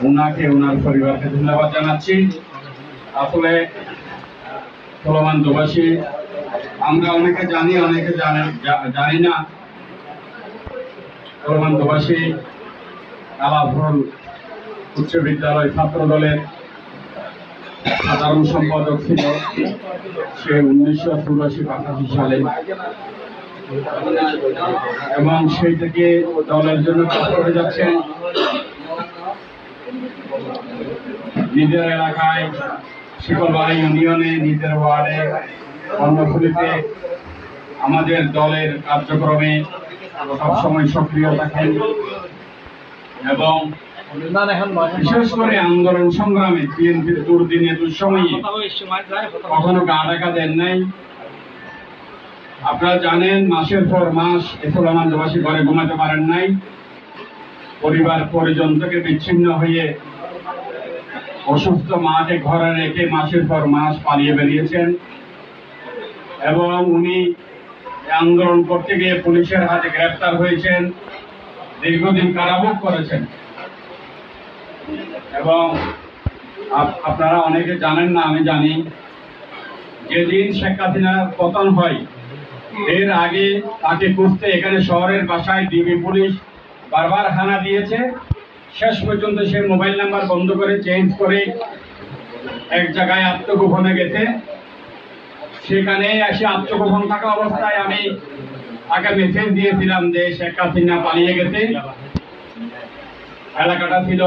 ওনাকে ওনার পরিবারকে ধন্যবাদ জানাচ্ছি। আসলে চলমান প্রবাসী আমরা অনেকে জানি, অনেকে জানি না। চলমান প্রবাসী কালাভুল উচ্চ বিদ্যালয় ছাত্র দলের সাধারণ সম্পাদক ছিল সে 1984-85 সালে, এবং সেই থেকে দলের জন্য কাজ করে যাচ্ছেন। নিজের এলাকায় শিকলবাড়ি ইউনিয়নে, নিজের ওয়ার্ডে, কর্মসূচিতে আমাদের দলের কার্যক্রমে সবসময় সক্রিয় থাকেন এবং বিশেষ করে আন্দোলন সংগ্রামে বিএনপির দুর্দিনে দুঃসময়ে কখনো গা ঢাকা দেন নাই। আপনারা জানেন, মাসের পর মাস এসলামানবাসী ঘরে ঘুমাতে পারেন নাই। পরিবার পরিজন থেকে বিচ্ছিন্ন হয়ে অসুস্থ মাকে ঘরে রেখে মাসের পর মাস পালিয়ে বেরিয়েছেন, এবং উনি আন্দোলন করতে গিয়ে পুলিশের হাতে গ্রেফতার হয়েছেন, দীর্ঘদিন কারাভোগ করেছেন। এবং আপনারা অনেকে জানেন না, আমি জানি, যেদিন শেখ হাসিনার পতন হয় এর আগে তাকে খুঁজতে এখানে শহরের বাসায় ডিবি পুলিশ বারবার হানা দিয়েছে। শেষ পর্যন্ত সে মোবাইল নাম্বার বন্ধ করে চেঞ্জ করে এক জায়গায় আত্মগোপনে গেছে। সেখানে এসে আত্মগোপন থাকা অবস্থায় আমি তাকে মেসেজ দিয়েছিলাম যে শেখ হাসিনা পালিয়ে গেছে। এলাকাটা ছিল